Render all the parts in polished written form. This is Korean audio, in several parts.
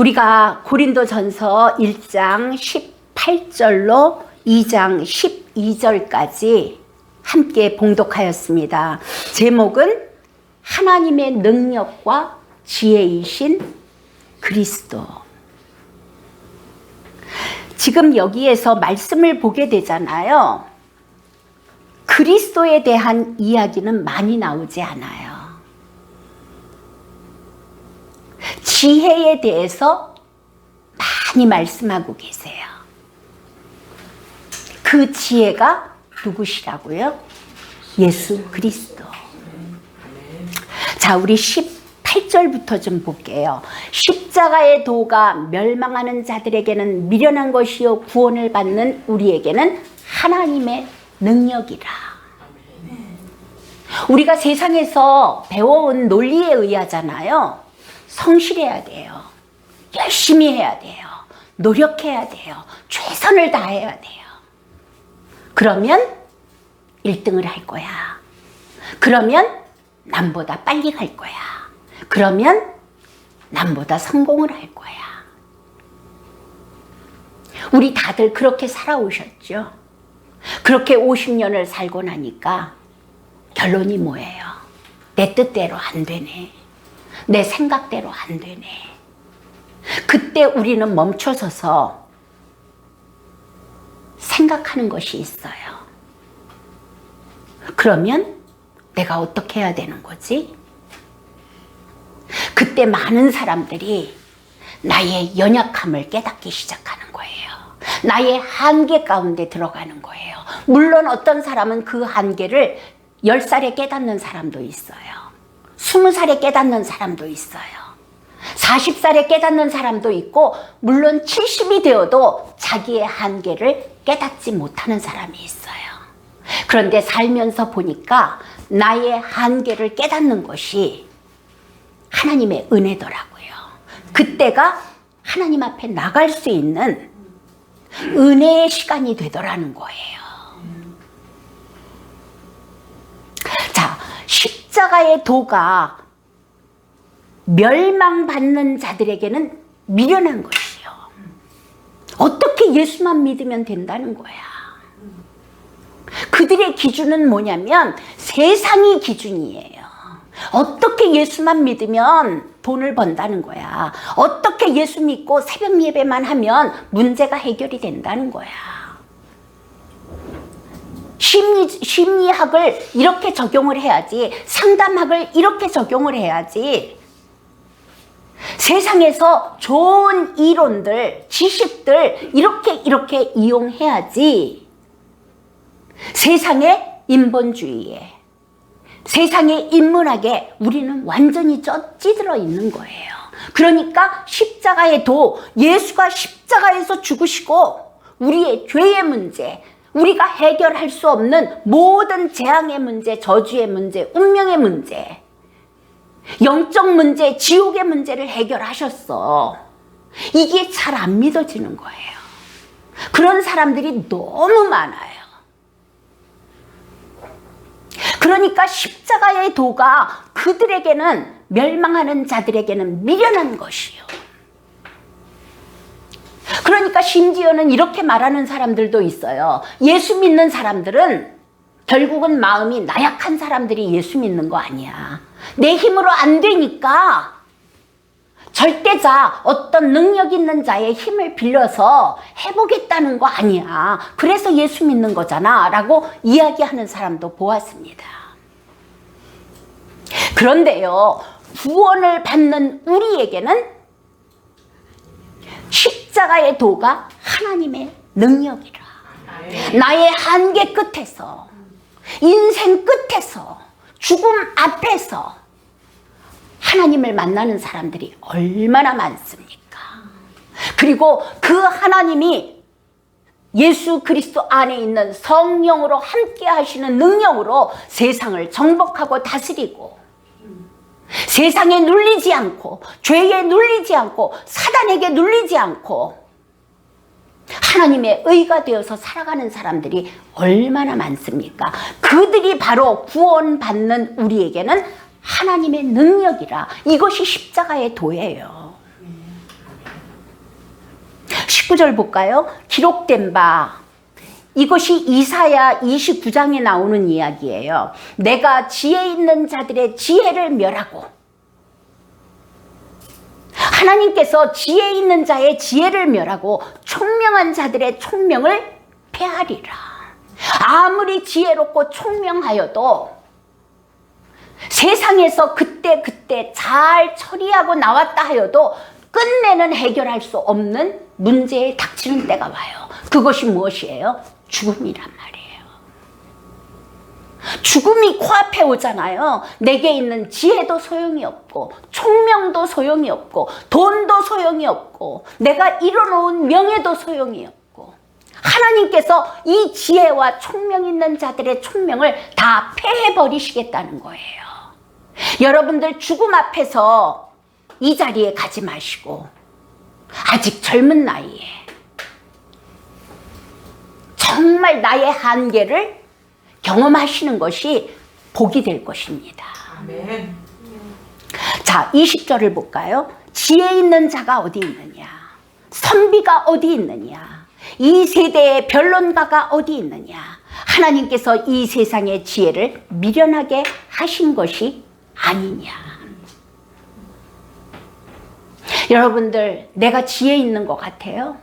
우리가 고린도전서 1장 18절로 2장 12절까지 함께 봉독하였습니다. 제목은 하나님의 능력과 지혜이신 그리스도. 지금 여기에서 말씀을 보게 되잖아요. 그리스도에 대한 이야기는 많이 나오지 않아요. 지혜에 대해서 많이 말씀하고 계세요. 그 지혜가 누구시라고요? 예수 그리스도. 자, 우리 18절부터 좀 볼게요. 십자가의 도가 멸망하는 자들에게는 미련한 것이요 구원을 받는 우리에게는 하나님의 능력이라. 우리가 세상에서 배워온 논리에 의하잖아요. 성실해야 돼요. 열심히 해야 돼요. 노력해야 돼요. 최선을 다해야 돼요. 그러면 1등을 할 거야. 그러면 남보다 빨리 갈 거야. 그러면 남보다 성공을 할 거야. 우리 다들 그렇게 살아오셨죠? 그렇게 50년을 살고 나니까 결론이 뭐예요? 내 뜻대로 안 되네. 내 생각대로 안 되네. 그때 우리는 멈춰서서 생각하는 것이 있어요. 그러면 내가 어떻게 해야 되는 거지? 그때 많은 사람들이 나의 연약함을 깨닫기 시작하는 거예요. 나의 한계 가운데 들어가는 거예요. 물론 어떤 사람은 그 한계를 10살에 깨닫는 사람도 있어요. 20살에 깨닫는 사람도 있어요. 40살에 깨닫는 사람도 있고, 물론 70이 되어도 자기의 한계를 깨닫지 못하는 사람이 있어요. 그런데 살면서 보니까 나의 한계를 깨닫는 것이 하나님의 은혜더라고요. 그때가 하나님 앞에 나갈 수 있는 은혜의 시간이 되더라는 거예요. 자, 십자가의 도가 멸망받는 자들에게는 미련한 것이요. 어떻게 예수만 믿으면 된다는 거야. 그들의 기준은 뭐냐면 세상이 기준이에요. 어떻게 예수만 믿으면 돈을 번다는 거야. 어떻게 예수 믿고 새벽 예배만 하면 문제가 해결이 된다는 거야. 심리학을 이렇게 적용을 해야지, 상담학을 이렇게 적용을 해야지, 세상에서 좋은 이론들, 지식들 이렇게 이용해야지, 세상의 인본주의에, 세상의 인문학에 우리는 완전히 찌들어 있는 거예요. 그러니까 십자가의 도, 예수가 십자가에서 죽으시고 우리의 죄의 문제, 우리가 해결할 수 없는 모든 재앙의 문제, 저주의 문제, 운명의 문제, 영적 문제, 지옥의 문제를 해결하셨어. 이게 잘 안 믿어지는 거예요. 그런 사람들이 너무 많아요. 그러니까 십자가의 도가 그들에게는, 멸망하는 자들에게는 미련한 것이요. 그러니까 심지어는 이렇게 말하는 사람들도 있어요. 예수 믿는 사람들은 결국은 마음이 나약한 사람들이 예수 믿는 거 아니야. 내 힘으로 안 되니까 절대자, 어떤 능력 있는 자의 힘을 빌려서 해보겠다는 거 아니야. 그래서 예수 믿는 거잖아 라고 이야기하는 사람도 보았습니다. 그런데요, 구원을 받는 우리에게는 십자가의 도가 하나님의 능력이라. 나의 한계 끝에서, 인생 끝에서, 죽음 앞에서 하나님을 만나는 사람들이 얼마나 많습니까? 그리고 그 하나님이 예수 그리스도 안에 있는 성령으로 함께 하시는 능력으로 세상을 정복하고 다스리고, 세상에 눌리지 않고, 죄에 눌리지 않고, 사단에게 눌리지 않고 하나님의 의가 되어서 살아가는 사람들이 얼마나 많습니까? 그들이 바로 구원받는 우리에게는 하나님의 능력이라. 이것이 십자가의 도예요. 19절 볼까요? 기록된 바, 이것이 이사야 29장에 나오는 이야기예요. 내가 지혜 있는 자들의 지혜를 멸하고, 하나님께서 지혜 있는 자의 지혜를 멸하고 총명한 자들의 총명을 폐하리라. 아무리 지혜롭고 총명하여도 세상에서 그때 잘 처리하고 나왔다 하여도 끝내는 해결할 수 없는 문제에 닥치는 때가 와요. 그것이 무엇이에요? 죽음이란 말이에요. 죽음이 코앞에 오잖아요. 내게 있는 지혜도 소용이 없고, 총명도 소용이 없고, 돈도 소용이 없고, 내가 이뤄놓은 명예도 소용이 없고, 하나님께서 이 지혜와 총명 있는 자들의 총명을 다 폐해버리시겠다는 거예요. 여러분들 죽음 앞에서 이 자리에 가지 마시고, 아직 젊은 나이에 정말 나의 한계를 경험하시는 것이 복이 될 것입니다. 아멘. 자, 20절을 볼까요? 지혜 있는 자가 어디 있느냐? 선비가 어디 있느냐? 이 세대의 변론가가 어디 있느냐? 하나님께서 이 세상의 지혜를 미련하게 하신 것이 아니냐? 여러분들, 내가 지혜 있는 것 같아요?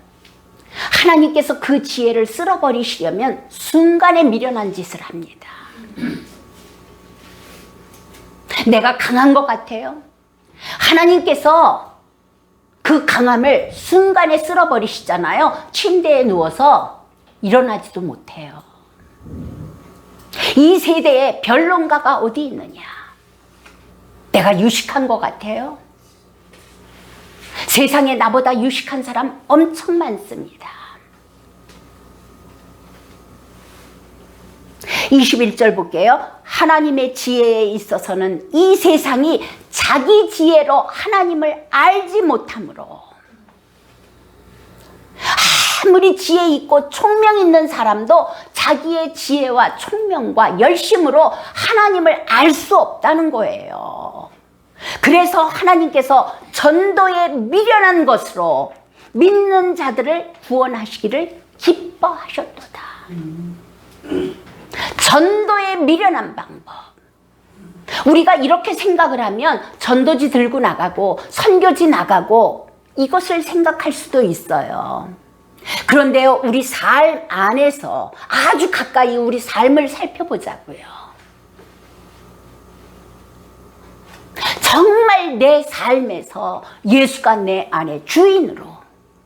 하나님께서 그 지혜를 쓸어버리시려면 순간에 미련한 짓을 합니다. 내가 강한 것 같아요? 하나님께서 그 강함을 순간에 쓸어버리시잖아요. 침대에 누워서 일어나지도 못해요. 이 세대에 변론가가 어디 있느냐? 내가 유식한 것 같아요? 세상에 나보다 유식한 사람 엄청 많습니다. 21절 볼게요. 하나님의 지혜에 있어서는 이 세상이 자기 지혜로 하나님을 알지 못하므로, 아무리 지혜 있고 총명 있는 사람도 자기의 지혜와 총명과 열심으로 하나님을 알 수 없다는 거예요. 그래서 하나님께서 전도에 미련한 것으로 믿는 자들을 구원하시기를 기뻐하셨도다. 전도에 미련한 방법. 우리가 이렇게 생각을 하면 전도지 들고 나가고 선교지 나가고 이것을 생각할 수도 있어요. 그런데요, 우리 삶 안에서 아주 가까이 우리 삶을 살펴보자고요. 정말 내 삶에서 예수가 내 안에 주인으로,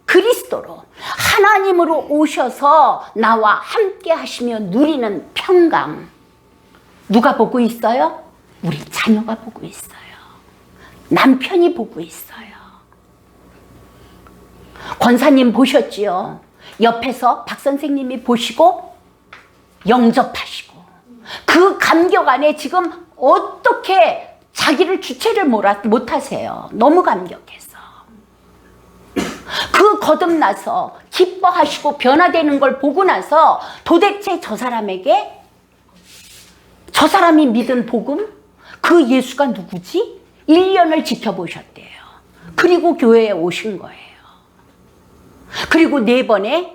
그리스도로, 하나님으로 오셔서 나와 함께 하시며 누리는 평강, 누가 보고 있어요? 우리 자녀가 보고 있어요. 남편이 보고 있어요. 권사님 보셨지요? 옆에서 박 선생님이 보시고 영접하시고, 그 감격 안에 지금 어떻게 자기를 주체를 못하세요. 너무 감격해서. 그 거듭나서 기뻐하시고 변화되는 걸 보고 나서 도대체 저 사람에게, 저 사람이 믿은 복음, 그 예수가 누구지? 1년을 지켜보셨대요. 그리고 교회에 오신 거예요. 그리고 4번의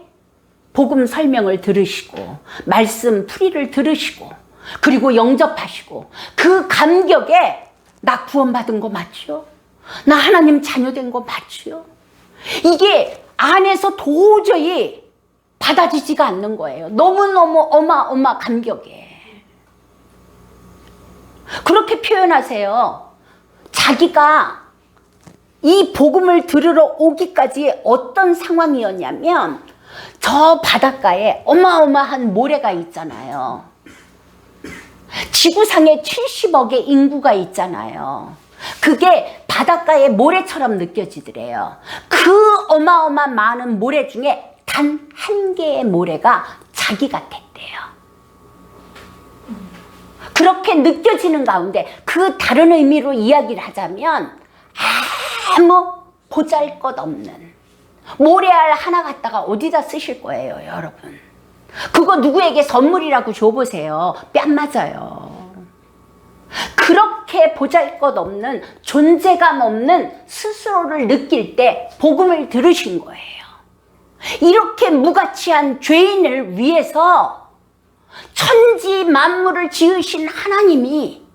복음 설명을 들으시고 말씀 풀이를 들으시고 그리고 영접하시고, 그 감격에 나 구원받은 거 맞죠? 나 하나님 자녀 된 거 맞죠? 이게 안에서 도저히 받아지지가 않는 거예요. 너무너무 어마어마 감격에. 그렇게 표현하세요. 자기가 이 복음을 들으러 오기까지 어떤 상황이었냐면, 저 바닷가에 어마어마한 모래가 있잖아요. 지구상에 70억의 인구가 있잖아요. 그게 바닷가의 모래처럼 느껴지더래요. 그 어마어마 많은 모래 중에 단 한 개의 모래가 자기 같았대요. 그렇게 느껴지는 가운데, 그 다른 의미로 이야기를 하자면 아무 보잘것없는 모래알 하나 갖다가 어디다 쓰실 거예요, 여러분? 그거 누구에게 선물이라고 줘보세요. 뺨 맞아요. 그렇게 보잘것없는, 존재감 없는 스스로를 느낄 때 복음을 들으신 거예요. 이렇게 무가치한 죄인을 위해서 천지 만물을 지으신 하나님이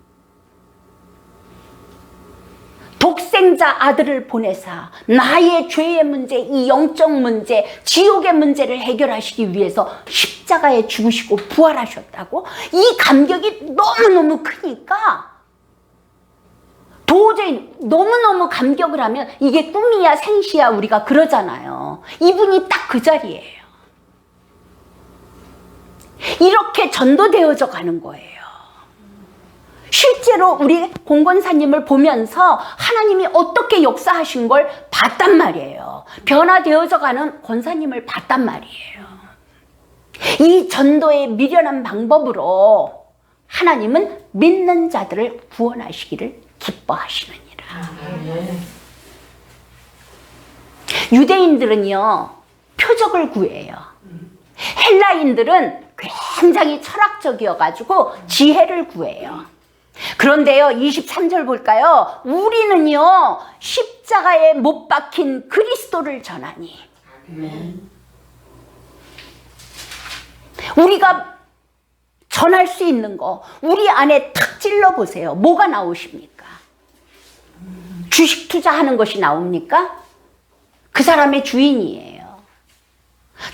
독생자 아들을 보내사 나의 죄의 문제, 이 영적 문제, 지옥의 문제를 해결하시기 위해서 십자가에 죽으시고 부활하셨다고? 이 감격이 너무너무 크니까 도저히 너무너무 감격을 하면 이게 꿈이야 생시야 우리가 그러잖아요. 이분이 딱 그 자리예요. 이렇게 전도되어져 가는 거예요. 실제로 우리 공권사님을 보면서 하나님이 어떻게 역사하신 걸 봤단 말이에요. 변화되어져 가는 권사님을 봤단 말이에요. 이 전도의 미련한 방법으로 하나님은 믿는 자들을 구원하시기를 기뻐하시느니라. 유대인들은요 표적을 구해요. 헬라인들은 굉장히 철학적이어가지고 지혜를 구해요. 그런데요 23절 볼까요? 우리는요 십자가에 못 박힌 그리스도를 전하니. 우리가 전할 수 있는 거 우리 안에 탁 찔러 보세요. 뭐가 나오십니까? 주식 투자하는 것이 나옵니까? 그 사람의 주인이에요.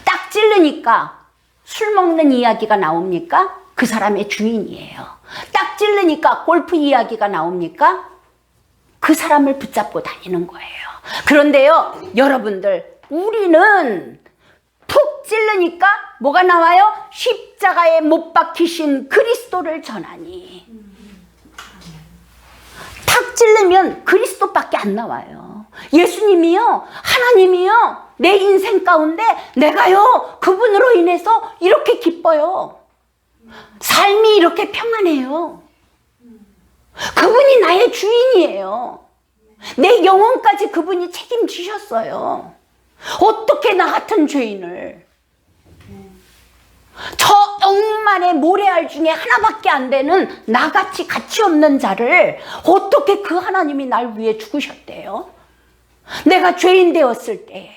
딱 찔르니까 술 먹는 이야기가 나옵니까? 그 사람의 주인이에요. 딱 찔르니까 골프 이야기가 나옵니까? 그 사람을 붙잡고 다니는 거예요. 그런데요 여러분들 우리는 푹 찔르니까 뭐가 나와요? 십자가에 못 박히신 그리스도를 전하니. 탁 찔르면 그리스도밖에 안 나와요. 예수님이요 하나님이요 내 인생 가운데 내가요 그분으로 인해서 이렇게 기뻐요. 삶이 이렇게 평안해요. 그분이 나의 주인이에요. 내 영혼까지 그분이 책임지셨어요. 어떻게 나 같은 죄인을 저 억만의 모래알 중에 하나밖에 안 되는 나같이 가치 없는 자를 어떻게 그 하나님이 날 위해 죽으셨대요? 내가 죄인 되었을 때에,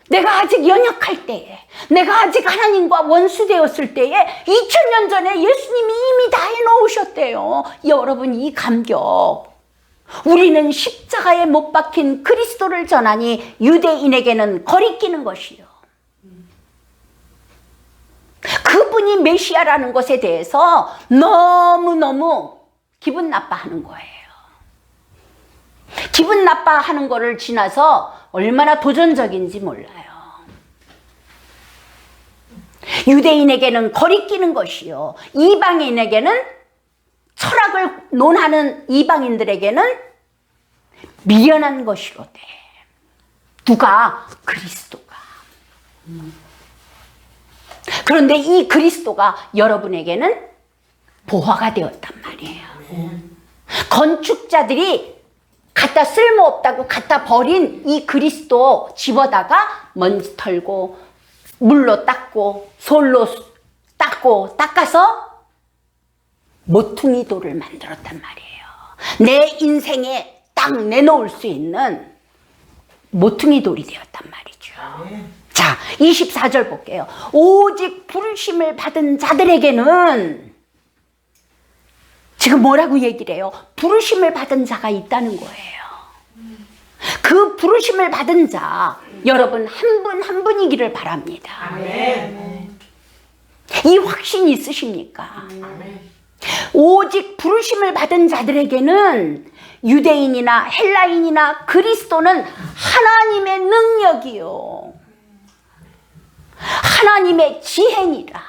내가 아직 연약할 때에, 내가 아직 하나님과 원수 되었을 때에 2000년 전에 예수님이 이미 다 해놓으셨대요. 여러분 이 감격, 우리는 십자가에 못 박힌 그리스도를 전하니 유대인에게는 거리끼는 것이요. 그분이 메시아라는 것에 대해서 너무너무 기분 나빠하는 거예요. 기분 나빠하는 거를 지나서 얼마나 도전적인지 몰라요. 유대인에게는 거리끼는 것이요. 이방인에게는 철학을 논하는 이방인들에게는 미련한 것이로되. 누가? 그리스도가. 그런데 이 그리스도가 여러분에게는 보화가 되었단 말이에요. 건축자들이 갖다 쓸모없다고 갖다 버린 이 그리스도 집어다가 먼지 털고 물로 닦고 솔로 닦고 닦아서 모퉁이 돌을 만들었단 말이에요. 내 인생에 딱 내놓을 수 있는 모퉁이 돌이 되었단 말이죠. 자, 24절 볼게요. 오직 부르심을 받은 자들에게는 지금 뭐라고 얘기를 해요? 부르심을 받은 자가 있다는 거예요. 그 부르심을 받은 자 여러분 한 분 한 분이기를 바랍니다. 아멘. 이 확신 있으십니까? 아멘. 오직 부르심을 받은 자들에게는 유대인이나 헬라인이나 그리스도는 하나님의 능력이요 하나님의 지혜니라.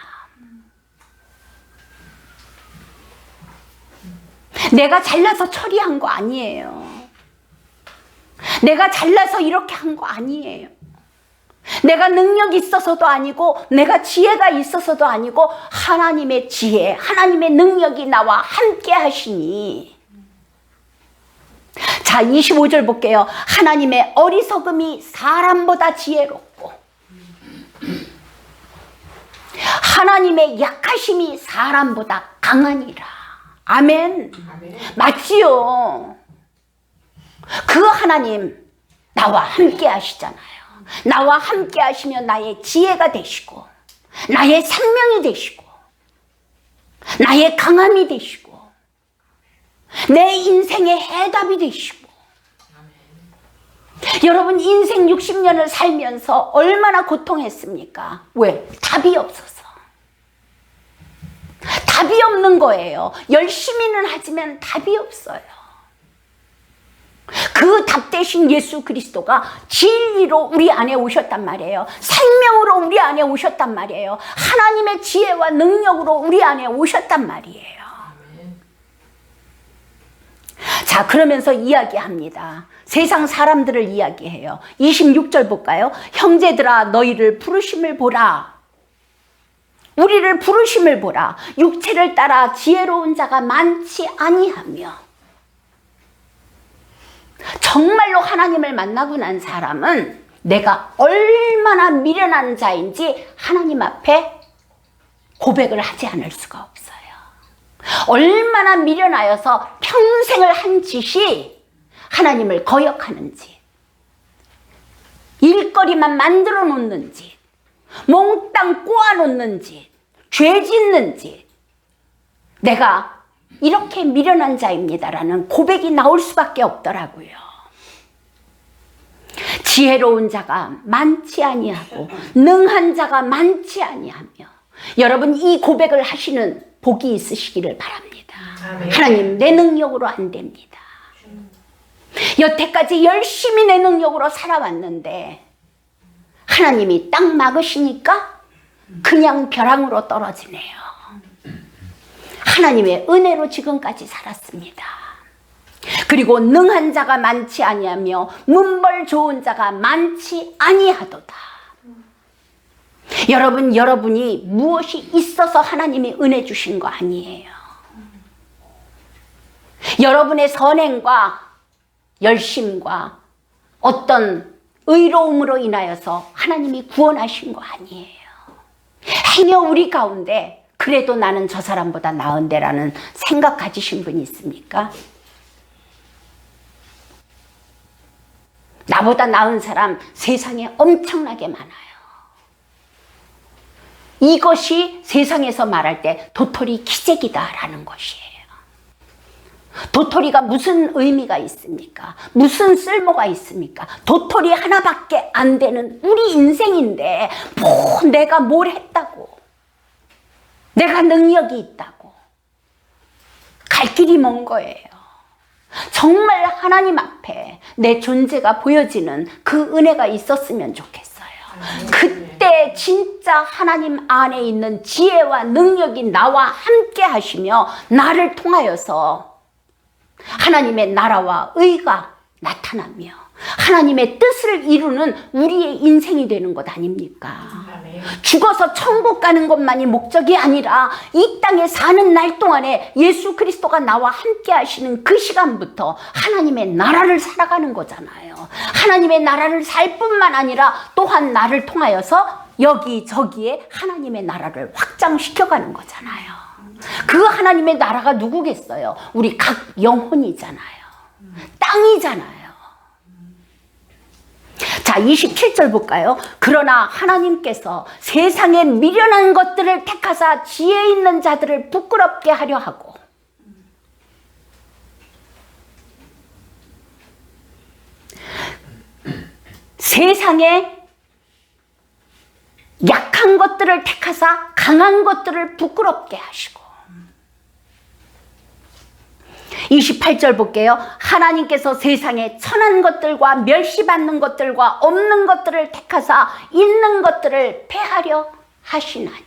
내가 잘나서 처리한 거 아니에요. 내가 잘나서 이렇게 한 거 아니에요. 내가 능력이 있어서도 아니고 내가 지혜가 있어서도 아니고 하나님의 지혜, 하나님의 능력이 나와 함께 하시니. 자, 25절 볼게요. 하나님의 어리석음이 사람보다 지혜롭고 하나님의 약하심이 사람보다 강하니라. 아멘. 아멘. 맞지요. 그 하나님 나와 함께 하시잖아요. 나와 함께 하시며 나의 지혜가 되시고 나의 생명이 되시고 나의 강함이 되시고 내 인생의 해답이 되시고. 여러분 인생 60년을 살면서 얼마나 고통했습니까? 왜? 답이 없어서. 답이 없는 거예요. 열심히는 하지만 답이 없어요. 그 답 대신 예수 그리스도가 진리로 우리 안에 오셨단 말이에요. 생명으로 우리 안에 오셨단 말이에요. 하나님의 지혜와 능력으로 우리 안에 오셨단 말이에요. 자, 그러면서 이야기합니다. 세상 사람들을 이야기해요. 26절 볼까요? 형제들아 너희를 부르심을 보라. 우리를 부르심을 보라. 육체를 따라 지혜로운 자가 많지 아니하며. 정말로 하나님을 만나고 난 사람은 내가 얼마나 미련한 자인지 하나님 앞에 고백을 하지 않을 수가 없어요. 얼마나 미련하여서 평생을 한 짓이 하나님을 거역하는지, 일거리만 만들어 놓는 짓, 몽땅 꼬아 놓는 짓, 죄 짓는 짓, 내가 이렇게 미련한 자입니다라는 고백이 나올 수밖에 없더라고요. 지혜로운 자가 많지 아니하고 능한 자가 많지 아니하며. 여러분 이 고백을 하시는 복이 있으시기를 바랍니다. 아멘. 하나님 내 능력으로 안 됩니다. 여태까지 열심히 내 능력으로 살아왔는데 하나님이 딱 막으시니까 그냥 벼랑으로 떨어지네요. 하나님의 은혜로 지금까지 살았습니다. 그리고 능한 자가 많지 아니하며 문벌 좋은 자가 많지 아니하도다. 여러분, 여러분이 무엇이 있어서 하나님이 은혜 주신 거 아니에요. 여러분의 선행과 열심과 어떤 의로움으로 인하여서 하나님이 구원하신 거 아니에요. 행여 우리 가운데 그래도 나는 저 사람보다 나은데라는 생각 가지신 분이 있습니까? 나보다 나은 사람 세상에 엄청나게 많아요. 이것이 세상에서 말할 때 도토리 기적이다라는 것이에요. 도토리가 무슨 의미가 있습니까? 무슨 쓸모가 있습니까? 도토리 하나밖에 안 되는 우리 인생인데 뭐 내가 뭘 했다고, 내가 능력이 있다고 갈 길이 먼 거예요. 정말 하나님 앞에 내 존재가 보여지는 그 은혜가 있었으면 좋겠어요. 그때 진짜 하나님 안에 있는 지혜와 능력이 나와 함께 하시며 나를 통하여서 하나님의 나라와 의가 나타나며 하나님의 뜻을 이루는 우리의 인생이 되는 것 아닙니까? 죽어서 천국 가는 것만이 목적이 아니라 이 땅에 사는 날 동안에 예수 그리스도가 나와 함께 하시는 그 시간부터 하나님의 나라를 살아가는 거잖아요. 하나님의 나라를 살 뿐만 아니라 또한 나를 통하여서 여기저기에 하나님의 나라를 확장시켜가는 거잖아요. 그 하나님의 나라가 누구겠어요? 우리 각 영혼이잖아요. 땅이잖아요. 자, 27절 볼까요? 그러나 하나님께서 세상의 미련한 것들을 택하사 지혜 있는 자들을 부끄럽게 하려 하고 세상에 약한 것들을 택하사 강한 것들을 부끄럽게 하시고 28절 볼게요. 하나님께서 세상에 천한 것들과 멸시받는 것들과 없는 것들을 택하사 있는 것들을 패하려 하시나니.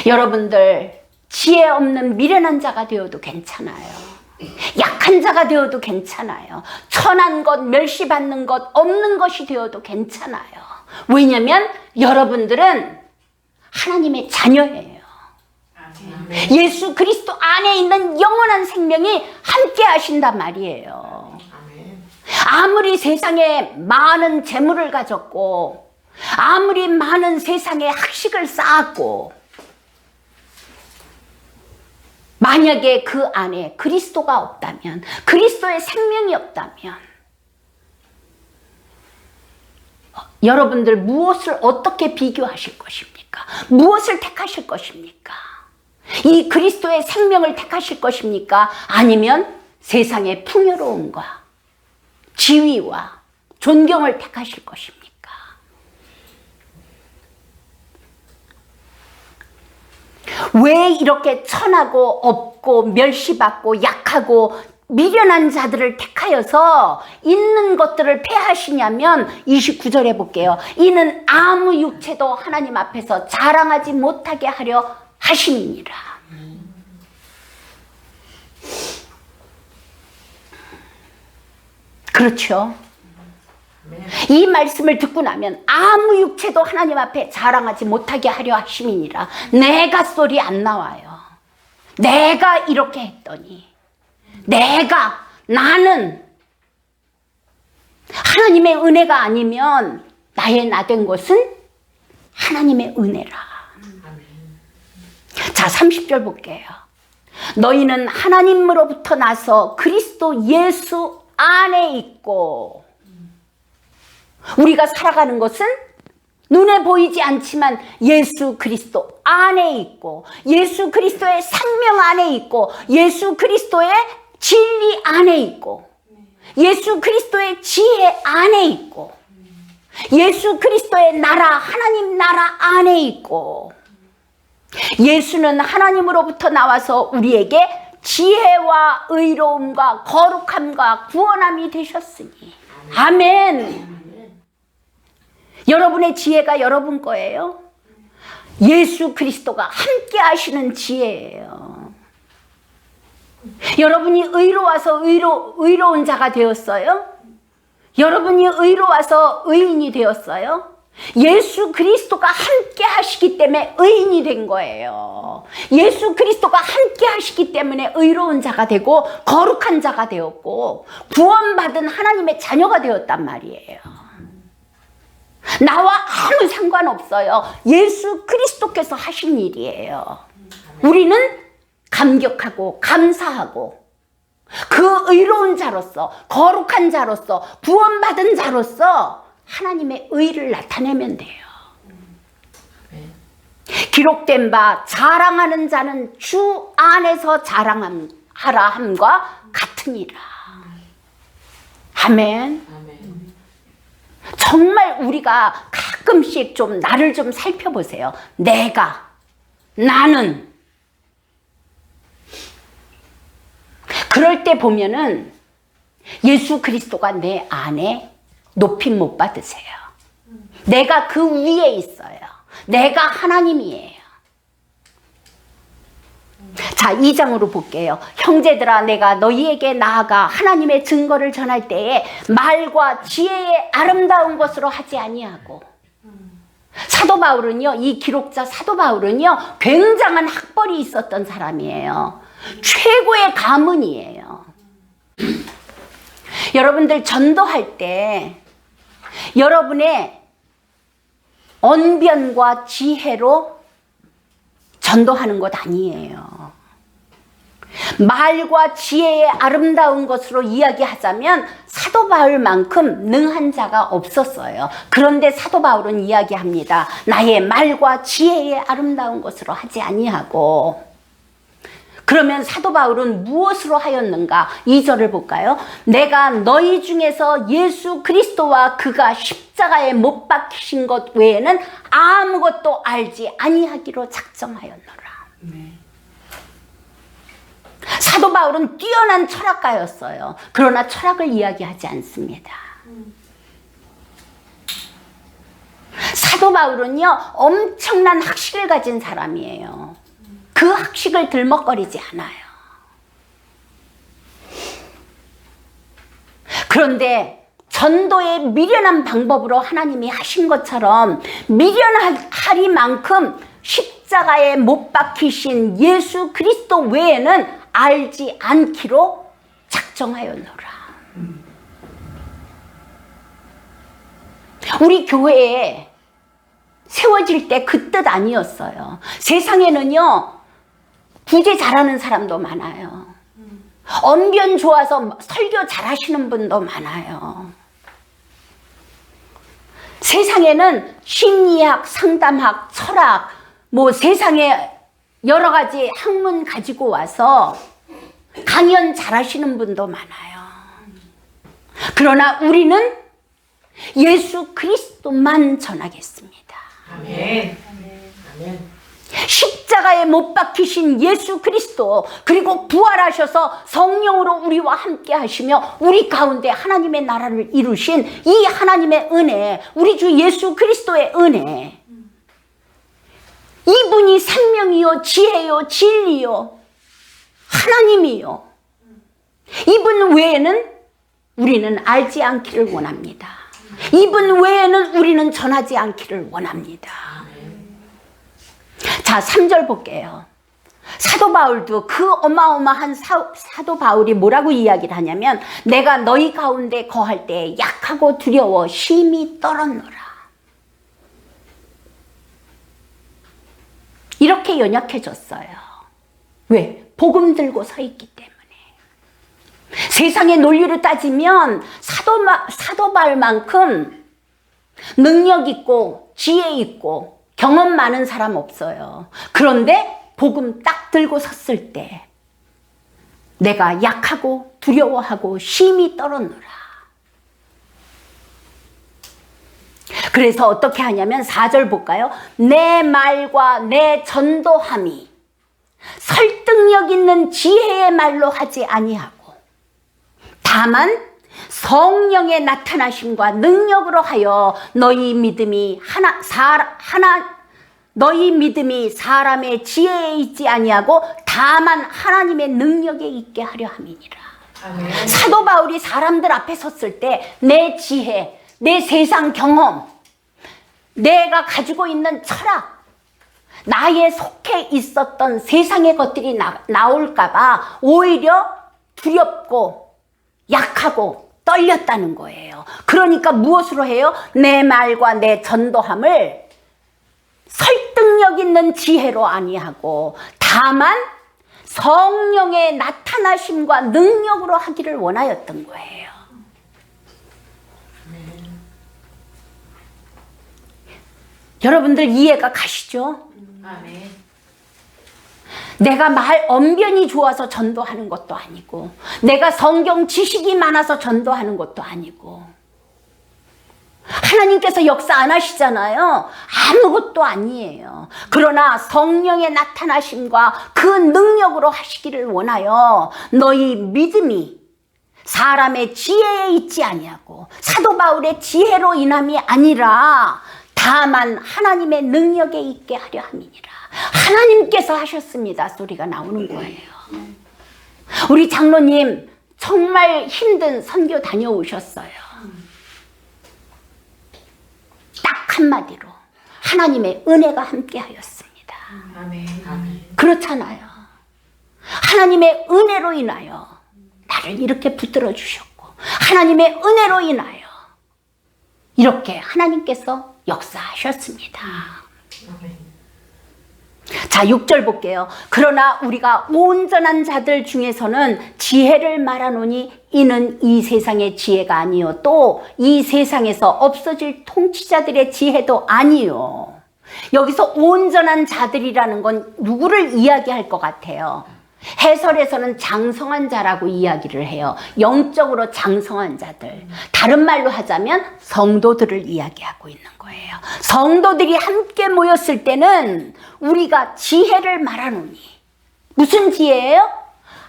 여러분들 지혜 없는 미련한 자가 되어도 괜찮아요. 약한 자가 되어도 괜찮아요. 천한 것, 멸시받는 것, 없는 것이 되어도 괜찮아요. 왜냐하면 여러분들은 하나님의 자녀예요. 예수 그리스도 안에 있는 영원한 생명이 함께 하신단 말이에요. 아무리 세상에 많은 재물을 가졌고 아무리 많은 세상에 학식을 쌓았고 만약에 그 안에 그리스도가 없다면, 그리스도의 생명이 없다면 여러분들 무엇을 어떻게 비교하실 것입니까? 무엇을 택하실 것입니까? 이 그리스도의 생명을 택하실 것입니까? 아니면 세상의 풍요로움과 지위와 존경을 택하실 것입니까? 왜 이렇게 천하고 없고 멸시받고 약하고 미련한 자들을 택하여서 있는 것들을 패하시냐면 29절에 볼게요. 이는 아무 육체도 하나님 앞에서 자랑하지 못하게 하려 하심이니라. 그렇죠. 이 말씀을 듣고 나면 아무 육체도 하나님 앞에 자랑하지 못하게 하려 하심이니라. 내가 소리 안 나와요. 내가 이렇게 했더니, 나는 하나님의 은혜가 아니면 나의 나된 것은 하나님의 은혜라. 자, 30절 볼게요. 너희는 하나님으로부터 나서 그리스도 예수 안에 있고, 우리가 살아가는 것은 눈에 보이지 않지만 예수 그리스도 안에 있고, 예수 그리스도의 생명 안에 있고, 예수 그리스도의 진리 안에 있고, 예수 그리스도의 지혜 안에 있고, 예수 그리스도의 나라, 하나님 나라 안에 있고, 예수는 하나님으로부터 나와서 우리에게 지혜와 의로움과 거룩함과 구원함이 되셨으니. 아멘. 여러분의 지혜가 여러분 거예요. 예수 그리스도가 함께 하시는 지혜예요. 여러분이 의로워서 의로운 자가 되었어요? 여러분이 의로워서 의인이 되었어요? 예수 그리스도가 함께 하시기 때문에 의인이 된 거예요. 예수 그리스도가 함께 하시기 때문에 의로운 자가 되고 거룩한 자가 되었고 구원받은 하나님의 자녀가 되었단 말이에요. 나와 아무 상관없어요. 예수 그리스도께서 하신 일이에요. 우리는 감격하고 감사하고 그 의로운 자로서, 거룩한 자로서, 구원받은 자로서 하나님의 의를 나타내면 돼요. 기록된 바 자랑하는 자는 주 안에서 자랑하라 함과 같으니라. 아멘. 정말 우리가 가끔씩 좀 나를 좀 살펴보세요. 나는 그럴 때 보면은 예수 그리스도가 내 안에 높임 못 받으세요. 내가 그 위에 있어요. 내가 하나님이에요. 자, 2장으로 볼게요. 형제들아, 내가 너희에게 나아가 하나님의 증거를 전할 때에 말과 지혜의 아름다운 것으로 하지 아니하고. 사도 바울은요, 이 기록자 사도 바울은요, 굉장한 학벌이 있었던 사람이에요. 최고의 가문이에요. 여러분들 전도할 때 여러분의 언변과 지혜로 전도하는 것 아니에요. 말과 지혜의 아름다운 것으로 이야기하자면 사도 바울만큼 능한 자가 없었어요. 그런데 사도 바울은 이야기합니다. 나의 말과 지혜의 아름다운 것으로 하지 아니하고. 그러면 사도 바울은 무엇으로 하였는가? 2절을 볼까요? 내가 너희 중에서 예수 그리스도와 그가 십자가에 못 박히신 것 외에는 아무것도 알지 아니하기로 작정하였노라. 사도 바울은 뛰어난 철학가였어요. 그러나 철학을 이야기하지 않습니다. 사도 바울은요, 엄청난 학식을 가진 사람이에요. 그 학식을 들먹거리지 않아요. 그런데 전도의 미련한 방법으로 하나님이 하신 것처럼 미련하리만큼 십자가에 못 박히신 예수 그리스도 외에는 알지 않기로 작정하였노라. 우리 교회에 세워질 때 그 뜻 아니었어요. 세상에는요, 구제 잘하는 사람도 많아요. 언변 좋아서 설교 잘하시는 분도 많아요. 세상에는 심리학, 상담학, 철학, 뭐 세상에 여러 가지 학문 가지고 와서 강연 잘하시는 분도 많아요. 그러나 우리는 예수 그리스도만 전하겠습니다. 아멘. 아멘. 십자가에 못 박히신 예수 그리스도, 그리고 부활하셔서 성령으로 우리와 함께 하시며 우리 가운데 하나님의 나라를 이루신 이 하나님의 은혜, 우리 주 예수 그리스도의 은혜, 이분이 생명이요 지혜요 진리요 하나님이요, 이분 외에는 우리는 알지 않기를 원합니다. 이분 외에는 우리는 전하지 않기를 원합니다. 자, 3절 볼게요. 사도 바울도 그 어마어마한 사도 바울이 뭐라고 이야기를 하냐면, 내가 너희 가운데 거할 때 약하고 두려워 심히 떨었노라. 이렇게 연약해졌어요. 왜? 복음 들고 서 있기 때문에. 세상의 논리로 따지면 사도 바울만큼 능력 있고 지혜 있고 경험 많은 사람 없어요. 그런데 복음 딱 들고 섰을 때 내가 약하고 두려워하고 심히 떨었노라. 그래서 어떻게 하냐면 4절 볼까요? 내 말과 내 전도함이 설득력 있는 지혜의 말로 하지 아니하고 다만 성령의 나타나심과 능력으로 하여 너희 믿음이 너희 믿음이 사람의 지혜에 있지 아니하고 다만 하나님의 능력에 있게 하려 함이니라. 아멘. 사도 바울이 사람들 앞에 섰을 때 내 지혜, 내 세상 경험, 내가 가지고 있는 철학, 나의 속해 있었던 세상의 것들이 나올까봐 오히려 두렵고 약하고 떨렸다는 거예요. 그러니까 무엇으로 해요? 내 말과 내 전도함을 설득력 있는 지혜로 아니하고 다만 성령의 나타나심과 능력으로 하기를 원하였던 거예요. 여러분들 이해가 가시죠? 아멘. 내가 말 언변이 좋아서 전도하는 것도 아니고, 내가 성경 지식이 많아서 전도하는 것도 아니고, 하나님께서 역사 안 하시잖아요. 아무것도 아니에요. 그러나 성령의 나타나심과 그 능력으로 하시기를 원하여 너희 믿음이 사람의 지혜에 있지 아니하고 사도 바울의 지혜로 인함이 아니라 다만 하나님의 능력에 있게 하려 함이니라. 하나님께서 하셨습니다 소리가 나오는 거예요. 우리 장로님 정말 힘든 선교 다녀오셨어요. 딱 한마디로 하나님의 은혜가 함께 하였습니다. 아멘. 아멘. 그렇잖아요. 하나님의 은혜로 인하여 나를 이렇게 붙들어 주셨고, 하나님의 은혜로 인하여 이렇게 하나님께서 역사하셨습니다. 아멘. 자, 6절 볼게요. 그러나 우리가 온전한 자들 중에서는 지혜를 말하노니 이는 이 세상의 지혜가 아니요 또 이 세상에서 없어질 통치자들의 지혜도 아니요. 여기서 온전한 자들이라는 건 누구를 이야기할 것 같아요? 해설에서는 장성한 자라고 이야기를 해요. 영적으로 장성한 자들. 다른 말로 하자면 성도들을 이야기하고 있는 거예요. 성도들이 함께 모였을 때는 우리가 지혜를 말하노니, 무슨 지혜예요?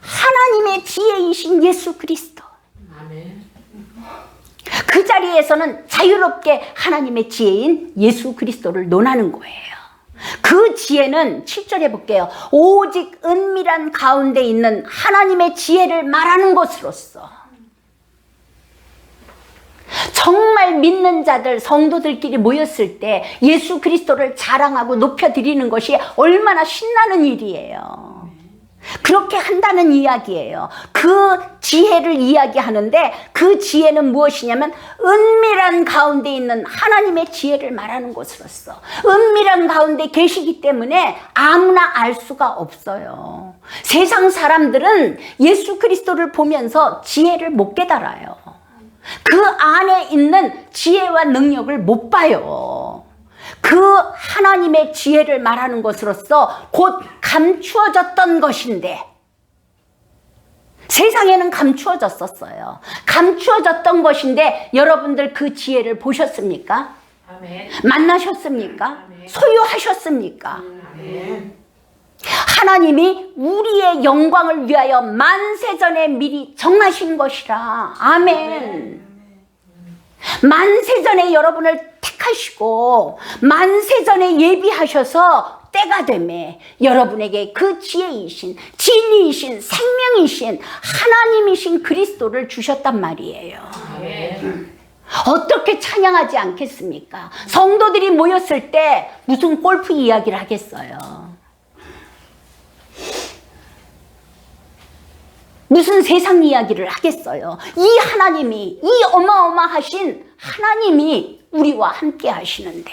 하나님의 지혜이신 예수 그리스도. 아멘. 그 자리에서는 자유롭게 하나님의 지혜인 예수 그리스도를 논하는 거예요. 그 지혜는 7절에 볼게요. 오직 은밀한 가운데 있는 하나님의 지혜를 말하는 것으로서 정말 믿는 자들, 성도들끼리 모였을 때 예수 그리스도를 자랑하고 높여드리는 것이 얼마나 신나는 일이에요. 그렇게 한다는 이야기예요. 그 지혜를 이야기하는데 그 지혜는 무엇이냐면 은밀한 가운데 있는 하나님의 지혜를 말하는 것으로서, 은밀한 가운데 계시기 때문에 아무나 알 수가 없어요. 세상 사람들은 예수 그리스도를 보면서 지혜를 못 깨달아요. 그 안에 있는 지혜와 능력을 못 봐요. 그 하나님의 지혜를 말하는 것으로서 곧 감추어졌던 것인데 세상에는 감추어졌었어요. 감추어졌던 것인데 여러분들 그 지혜를 보셨습니까? 아멘. 만나셨습니까? 아멘. 소유하셨습니까? 아멘. 하나님이 우리의 영광을 위하여 만세전에 미리 정하신 것이라. 아멘. 만세전에 여러분을 택하시고 만세전에 예비하셔서 때가 되매 여러분에게 그 지혜이신 진리이신 생명이신 하나님이신 그리스도를 주셨단 말이에요. 아멘. 어떻게 찬양하지 않겠습니까? 성도들이 모였을 때 무슨 골프 이야기를 하겠어요? 무슨 세상 이야기를 하겠어요? 이 하나님이, 이 어마어마하신 하나님이 우리와 함께 하시는데.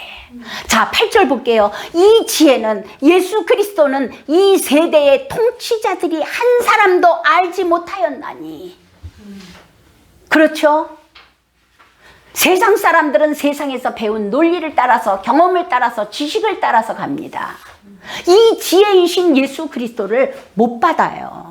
자, 8절 볼게요. 이 지혜는 예수 그리스도는 이 세대의 통치자들이 한 사람도 알지 못하였나니. 그렇죠? 세상 사람들은 세상에서 배운 논리를 따라서 경험을 따라서 지식을 따라서 갑니다. 이 지혜이신 예수 그리스도를 못 받아요.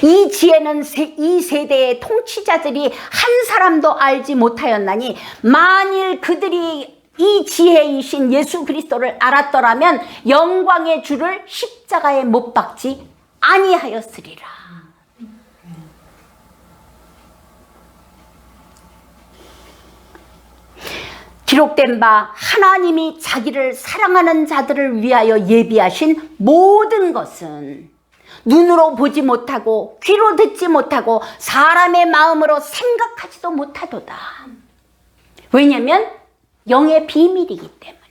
이 지혜는 이 세대의 통치자들이 한 사람도 알지 못하였나니 만일 그들이 이 지혜이신 예수 그리스도를 알았더라면 영광의 주를 십자가에 못 박지 아니하였으리라. 기록된 바 하나님이 자기를 사랑하는 자들을 위하여 예비하신 모든 것은 눈으로 보지 못하고 귀로 듣지 못하고 사람의 마음으로 생각하지도 못하도다. 왜냐하면 영의 비밀이기 때문에.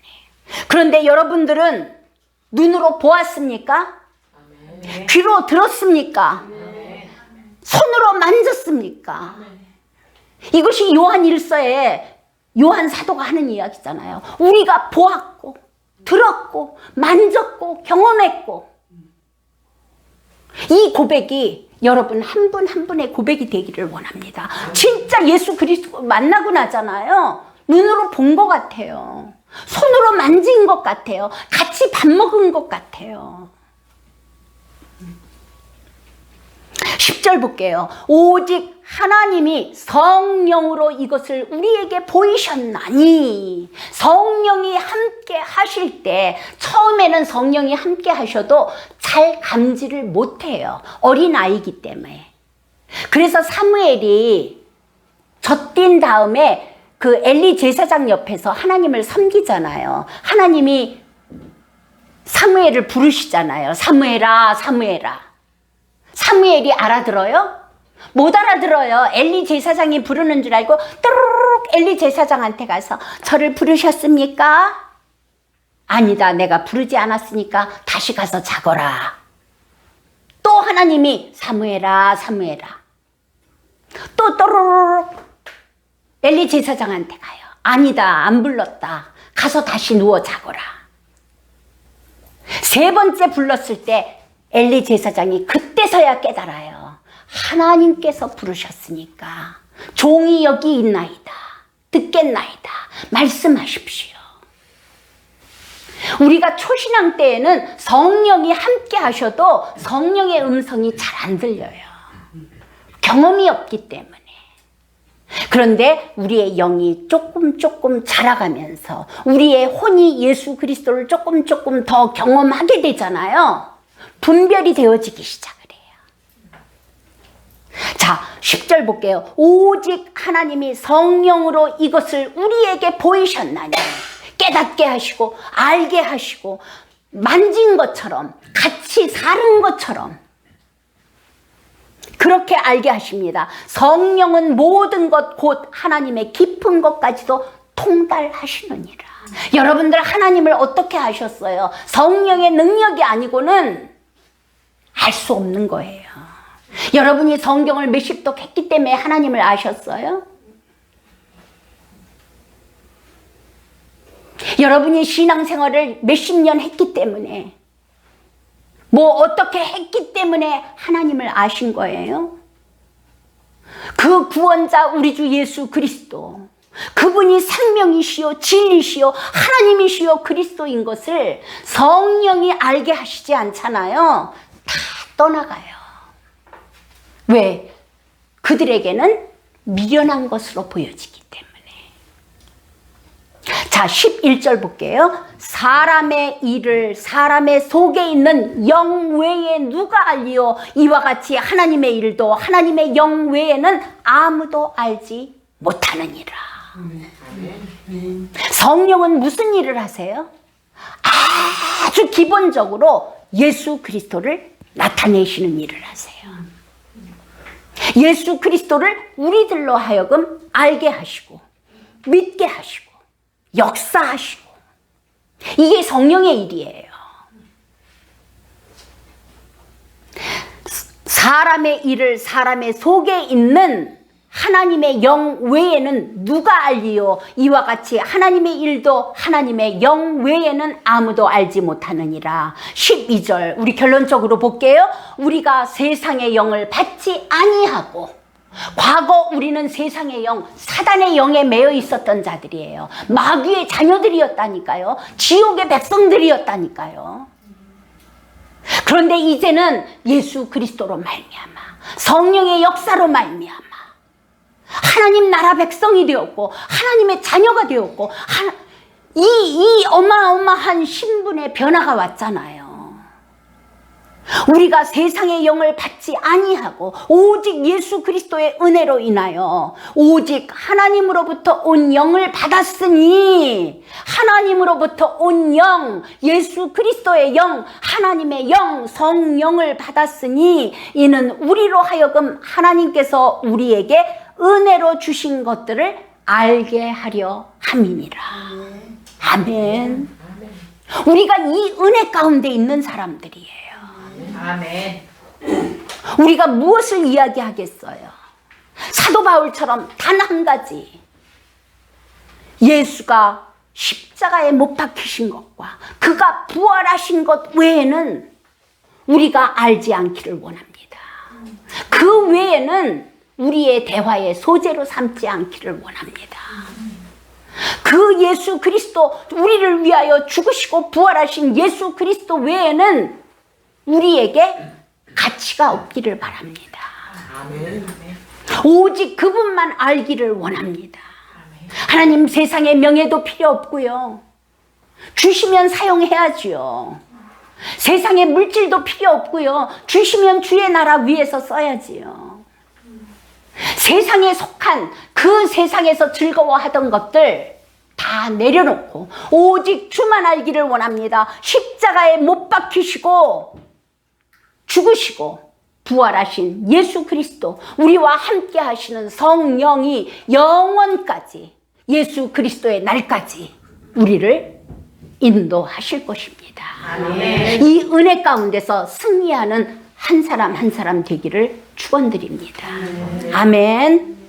그런데 여러분들은 눈으로 보았습니까? 아멘. 귀로 들었습니까? 아멘. 손으로 만졌습니까? 이것이 요한 1서에 요한 사도가 하는 이야기잖아요. 우리가 보았고 들었고 만졌고 경험했고. 이 고백이 여러분 한 분 한 분의 고백이 되기를 원합니다. 진짜 예수 그리스도 만나고 나잖아요. 눈으로 본 것 같아요. 손으로 만진 것 같아요. 같이 밥 먹은 것 같아요. 10절 볼게요. 오직 하나님이 성령으로 이것을 우리에게 보이셨나니. 성령이 함께 하실 때 처음에는 성령이 함께 하셔도 잘 감지를 못해요. 어린아이기 때문에. 그래서 사무엘이 젖뛴 다음에 그 엘리 제사장 옆에서 하나님을 섬기잖아요. 하나님이 사무엘을 부르시잖아요. 사무엘아, 사무엘아. 사무엘이 알아들어요? 못 알아들어요. 엘리 제사장이 부르는 줄 알고 또르륵 엘리 제사장한테 가서 저를 부르셨습니까? 아니다. 내가 부르지 않았으니까 다시 가서 자거라. 또 하나님이 사무엘아, 사무엘아. 또 또르륵 엘리 제사장한테 가요. 아니다. 안 불렀다. 가서 다시 누워 자거라. 세 번째 불렀을 때 엘리 제사장이 그때서야 깨달아요. 하나님께서 부르셨으니까 종이 여기 있나이다. 듣겠나이다. 말씀하십시오. 우리가 초신앙 때에는 성령이 함께 하셔도 성령의 음성이 잘 안 들려요. 경험이 없기 때문에. 그런데 우리의 영이 조금 자라가면서 우리의 혼이 예수 그리스도를 조금 더 경험하게 되잖아요. 분별이 되어지기 시작을 해요. 자, 10절 볼게요. 오직 하나님이 성령으로 이것을 우리에게 보이셨나니. 깨닫게 하시고 알게 하시고 만진 것처럼 같이 사는 것처럼 그렇게 알게 하십니다. 성령은 모든 것 곧 하나님의 깊은 것까지도 통달하시느니라. 여러분들 하나님을 어떻게 아셨어요? 성령의 능력이 아니고는 알 수 없는 거예요. 여러분이 성경을 몇십 독 했기 때문에 하나님을 아셨어요? 여러분이 신앙생활을 몇십 년 했기 때문에 뭐 어떻게 했기 때문에 하나님을 아신 거예요? 그 구원자 우리 주 예수 그리스도, 그분이 생명이시요 진리시요 하나님이시요 그리스도인 것을 성령이 알게 하시지 않잖아요. 다 떠나가요. 왜? 그들에게는 미련한 것으로 보여지기 때문에. 자, 11절 볼게요. 사람의 일을 사람의 속에 있는 영 외에 누가 알리요? 이와 같이 하나님의 일도 하나님의 영 외에는 아무도 알지 못하느니라. 성령은 무슨 일을 하세요? 아주 기본적으로 예수 그리스도를 나타내시는 일을 하세요. 예수 그리스도를 우리들로 하여금 알게 하시고 믿게 하시고 역사하시고, 이게 성령의 일이에요. 사람의 일을 사람의 속에 있는 하나님의 영 외에는 누가 알리요? 이와 같이 하나님의 일도 하나님의 영 외에는 아무도 알지 못하느니라. 12절 우리 결론적으로 볼게요. 우리가 세상의 영을 받지 아니하고, 과거 우리는 세상의 영, 사단의 영에 매여 있었던 자들이에요. 마귀의 자녀들이었다니까요. 지옥의 백성들이었다니까요. 그런데 이제는 예수 그리스도로 말미암아, 성령의 역사로 말미암아 하나님 나라 백성이 되었고 하나님의 자녀가 되었고, 이 어마어마한 신분의 변화가 왔잖아요. 우리가 세상의 영을 받지 아니하고 오직 예수 그리스도의 은혜로 인하여 오직 하나님으로부터 온 영을 받았으니, 하나님으로부터 온 영, 예수 그리스도의 영, 하나님의 영, 성령을 받았으니 이는 우리로 하여금 하나님께서 우리에게 은혜로 주신 것들을 알게 하려 함이니라. 아멘. 우리가 이 은혜 가운데 있는 사람들이에요. 아멘. 우리가 무엇을 이야기하겠어요? 사도 바울처럼 단 한 가지, 예수가 십자가에 못 박히신 것과 그가 부활하신 것 외에는 우리가 알지 않기를 원합니다. 그 외에는 우리의 대화의 소재로 삼지 않기를 원합니다. 그 예수 그리스도, 우리를 위하여 죽으시고 부활하신 예수 그리스도 외에는 우리에게 가치가 없기를 바랍니다. 아멘. 오직 그분만 알기를 원합니다. 하나님, 세상의 명예도 필요 없고요. 주시면 사용해야지요. 세상의 물질도 필요 없고요. 주시면 주의 나라 위에서 써야지요. 세상에 속한 그 세상에서 즐거워하던 것들 다 내려놓고 오직 주만 알기를 원합니다. 십자가에 못 박히시고 죽으시고 부활하신 예수 그리스도, 우리와 함께 하시는 성령이 영원까지, 예수 그리스도의 날까지 우리를 인도하실 것입니다. 아멘. 이 은혜 가운데서 승리하는 한 사람 한 사람 되기를 축원드립니다. 아멘.